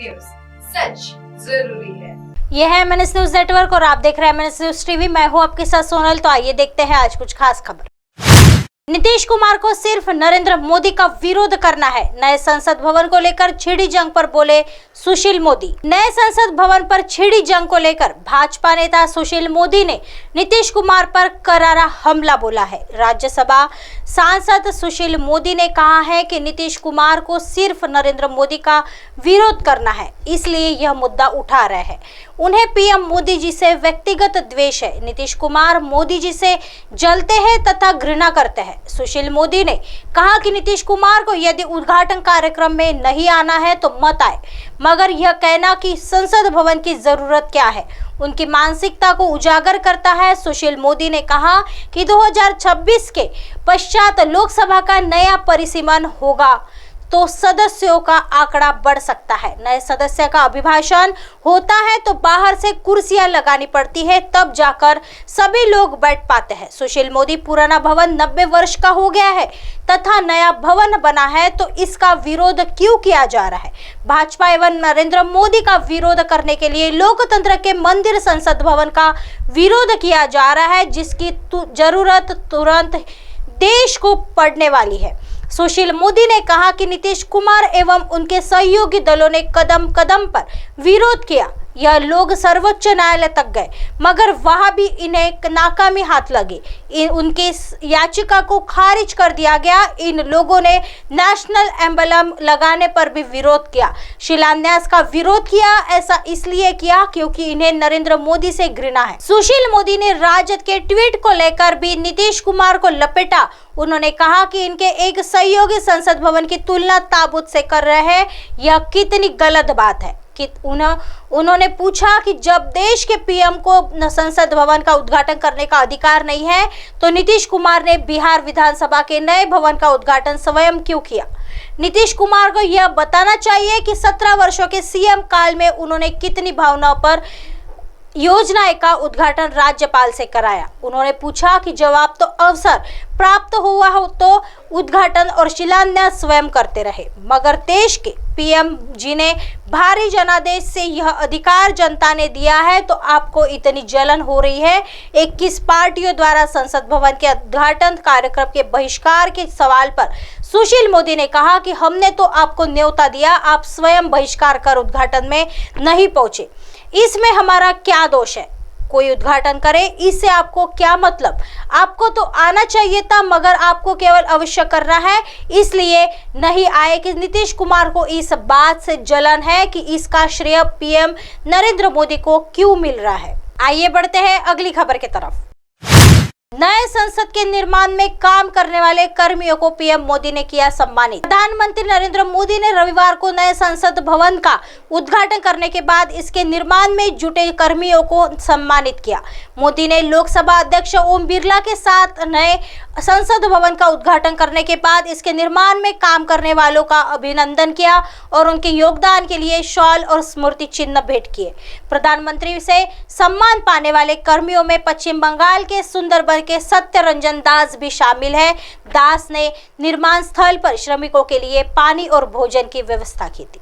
News, सच जरूरी है। यह है एमएनएस न्यूज नेटवर्क और आप देख रहे हैं एमएनएस न्यूज टीवी। मैं हूं आपके साथ सोनल। तो आइए देखते हैं आज कुछ खास खबर। नीतीश कुमार को सिर्फ नरेंद्र मोदी का विरोध करना है। नए संसद भवन को लेकर छिड़ी जंग पर बोले सुशील मोदी। नए संसद भवन पर छिड़ी जंग को लेकर भाजपा नेता सुशील मोदी ने नीतीश कुमार पर करारा हमला बोला है। राज्यसभा सांसद सुशील मोदी ने कहा है कि नीतीश कुमार को सिर्फ नरेंद्र मोदी का विरोध करना है, इसलिए यह मुद्दा उठा रहे हैं। उन्हें पीएम मोदी जी से व्यक्तिगत द्वेष है। नीतीश कुमार मोदी जी से जलते हैं तथा घृणा करते हैं। सुशील मोदी ने कहा कि नीतीश कुमार को यदि उद्घाटन कार्यक्रम में नहीं आना है तो मत आए, मगर यह कहना कि संसद भवन की जरूरत क्या है उनकी मानसिकता को उजागर करता है। सुशील मोदी ने कहा कि 2026 के पश्चात लोकसभा का नया परिसीमन होगा तो सदस्यों का आंकड़ा बढ़ सकता है। नए सदस्य का अभिभाषण होता है तो बाहर से कुर्सियां लगानी पड़ती है, तब जाकर सभी लोग बैठ पाते हैं। सुशील मोदी पुराना भवन 90 वर्ष का हो गया है तथा नया भवन बना है, तो इसका विरोध क्यों किया जा रहा है? भाजपा एवं नरेंद्र मोदी का विरोध करने के लिए लोकतंत्र के मंदिर संसद भवन का विरोध किया जा रहा है, जिसकी जरूरत तुरंत देश को पड़ने वाली है। सुशील मोदी ने कहा कि नीतीश कुमार एवं उनके सहयोगी दलों ने कदम कदम पर विरोध किया। यह लोग सर्वोच्च न्यायालय तक गए, मगर वहां भी इन्हें नाकामी हाथ लगी। उनके याचिका को खारिज कर दिया गया। इन लोगों ने नेशनल एम्बलम लगाने पर भी विरोध किया, शिलान्यास का विरोध किया। ऐसा इसलिए किया क्योंकि इन्हें नरेंद्र मोदी से घृणा है। सुशील मोदी ने राजद के ट्वीट को लेकर भी नीतीश कुमार को लपेटा। उन्होंने कहा कि इनके एक सहयोगी संसद भवन की तुलना ताबूत से कर रहे हैं, यह कितनी गलत बात है। कि उन्होंने पूछा कि जब देश के पीएम को संसद भवन का उद्घाटन करने का अधिकार नहीं है, तो नीतीश कुमार ने बिहार विधानसभा के नए भवन का उद्घाटन स्वयं क्यों किया? नीतीश कुमार को यह बताना चाहिए कि 17 वर्षों के सीएम काल में उन्होंने कितनी भावनाओं पर योजना का उद्घाटन राज्यपाल से कराया। उन्होंने पूछा कि जवाब तो अवसर प्राप्त हुआ हो तो उद्घाटन और शिलान्यास स्वयं करते रहे, मगर देश के पीएम जी ने भारी जनादेश से यह अधिकार जनता ने दिया है, तो आपको इतनी जलन हो रही है। 21 पार्टियों द्वारा संसद भवन के उद्घाटन कार्यक्रम के बहिष्कार के सवाल पर सुशील मोदी ने कहा कि हमने तो आपको न्योता दिया, आप स्वयं बहिष्कार कर उद्घाटन में नहीं पहुंचे, इसमें हमारा क्या दोष है? कोई उद्घाटन करे, इससे आपको क्या मतलब? आपको तो आना चाहिए था, मगर आपको केवल आवश्यक करना है, इसलिए नहीं आए। कि नीतीश कुमार को इस बात से जलन है कि इसका श्रेय पीएम नरेंद्र मोदी को क्यों मिल रहा है। आइए बढ़ते हैं अगली खबर की तरफ। नए संसद के निर्माण में काम करने वाले कर्मियों को पीएम मोदी ने किया सम्मानित। प्रधानमंत्री नरेंद्र मोदी ने रविवार को नए संसद भवन का उद्घाटन करने के बाद इसके निर्माण में जुटे कर्मियों को सम्मानित किया। मोदी ने लोकसभा अध्यक्ष ओम बिरला के साथ नए संसद भवन का उद्घाटन करने के बाद इसके निर्माण में काम करने वालों का अभिनंदन किया और उनके योगदान के लिए शॉल और स्मृति चिन्ह भेंट किए। प्रधानमंत्री से सम्मान पाने वाले कर्मियों में पश्चिम बंगाल के सुंदरबन के सत्य रंजन दास भी शामिल है। दास ने निर्माण स्थल पर श्रमिकों के लिए पानी और भोजन की व्यवस्था की थी।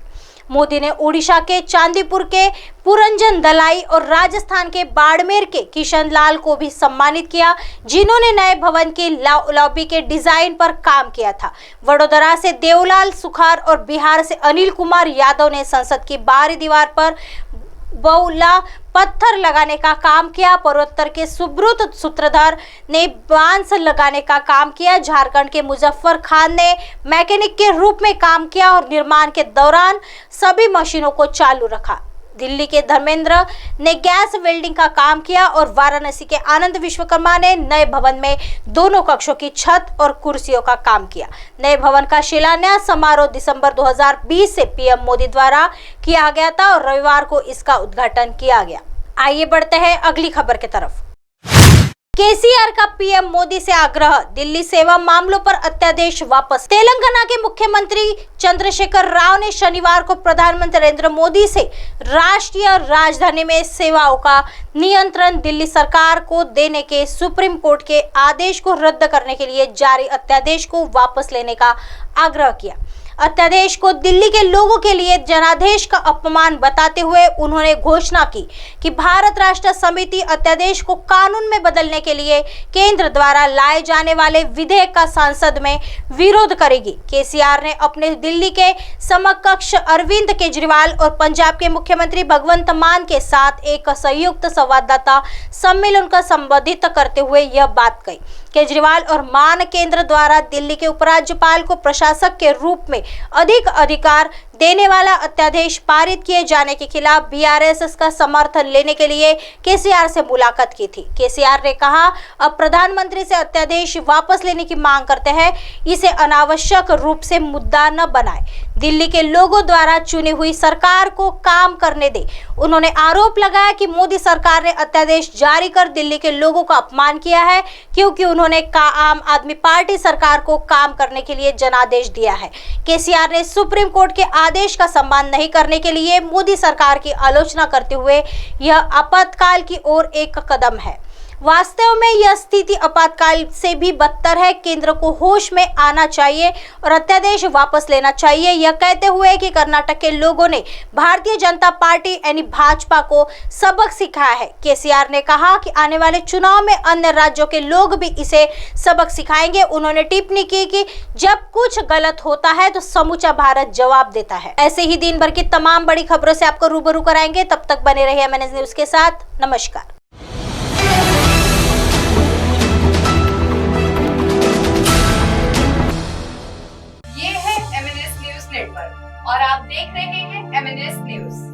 मोदी ने ओडिशा के चांदीपुर के पुरंजन दलाई और राजस्थान के बाड़मेर के किशन लाल को भी सम्मानित किया, जिन्होंने नए भवन की लॉबी के डिजाइन पर काम किया था। वडोदरा से देवलाल सुखार और बिहार से अनिल कुमार यादव ने संसद की बाहरी दीवार पर बहुला पत्थर लगाने का काम किया। पूर्वोत्तर के सुब्रत सूत्रधर ने बांस लगाने का काम किया। झारखंड के मुजफ्फर खान ने मैकेनिक के रूप में काम किया और निर्माण के दौरान सभी मशीनों को चालू रखा। दिल्ली के धर्मेंद्र ने गैस वेल्डिंग का काम किया और वाराणसी के आनंद विश्वकर्मा ने नए भवन में दोनों कक्षों की छत और कुर्सियों का काम किया। नए भवन का शिलान्यास समारोह दिसंबर 2020 से पीएम मोदी द्वारा किया गया था और रविवार को इसका उद्घाटन किया गया। आइए बढ़ते हैं अगली खबर की तरफ। केसीआर का पीएम मोदी से आग्रह, दिल्ली सेवा मामलों पर अध्यादेश वापस। तेलंगाना के मुख्यमंत्री चंद्रशेखर राव ने शनिवार को प्रधानमंत्री नरेंद्र मोदी से राष्ट्रीय राजधानी में सेवाओं का नियंत्रण दिल्ली सरकार को देने के सुप्रीम कोर्ट के आदेश को रद्द करने के लिए जारी अध्यादेश को वापस लेने का आग्रह किया। अध्यादेश को दिल्ली के लोगों के लिए जनादेश का अपमान बताते हुए उन्होंने घोषणा की कि भारत राष्ट्र समिति अध्यादेश को कानून में बदलने के लिए केंद्र द्वारा लाए जाने वाले विधेयक का संसद में विरोध करेगी। केसीआर ने अपने दिल्ली के समकक्ष अरविंद केजरीवाल और पंजाब के मुख्यमंत्री भगवंत मान के साथ एक संयुक्त संवाददाता सम्मेलन को संबोधित करते हुए यह बात कही। केजरीवाल और मान केंद्र द्वारा दिल्ली के उपराज्यपाल को प्रशासक के रूप में अधिक अधिकार देने वाला अध्यादेश पारित किए जाने के खिलाफ बीआरएस का समर्थन लेने के लिए केसीआर से मुलाकात की थी। केसीआर ने कहा, अब प्रधानमंत्री से अध्यादेश वापस लेने की मांग करते हैं, इसे अनावश्यक रूप से मुद्दा न बनाए, दिल्ली के लोगों द्वारा चुनी हुई सरकार को काम करने दे। उन्होंने आरोप लगाया कि मोदी सरकार ने अध्यादेश जारी कर दिल्ली के लोगों का अपमान किया है, क्योंकि उन्होंने आम आदमी पार्टी सरकार को काम करने के लिए जनादेश दिया है। केसीआर ने सुप्रीम कोर्ट के आदेश का सम्मान नहीं करने के लिए मोदी सरकार की आलोचना करते हुए यह आपातकाल की ओर एक कदम है। वास्तव में यह स्थिति आपातकाल से भी बदतर है। केंद्र को होश में आना चाहिए और अध्यादेश वापस लेना चाहिए, यह कहते हुए कि कर्नाटक के लोगों ने भारतीय जनता पार्टी यानी भाजपा को सबक सिखाया है। केसीआर ने कहा कि आने वाले चुनाव में अन्य राज्यों के लोग भी इसे सबक सिखाएंगे। उन्होंने टिप्पणी की कि जब कुछ गलत होता है तो समूचा भारत जवाब देता है। ऐसे ही दिन भर की तमाम बड़ी खबरों से आपको रूबरू कराएंगे। तब तक बने रहिए MNS न्यूज के साथ। नमस्कार। ये है MNS न्यूज नेटवर्क और आप देख रहे हैं MNS न्यूज।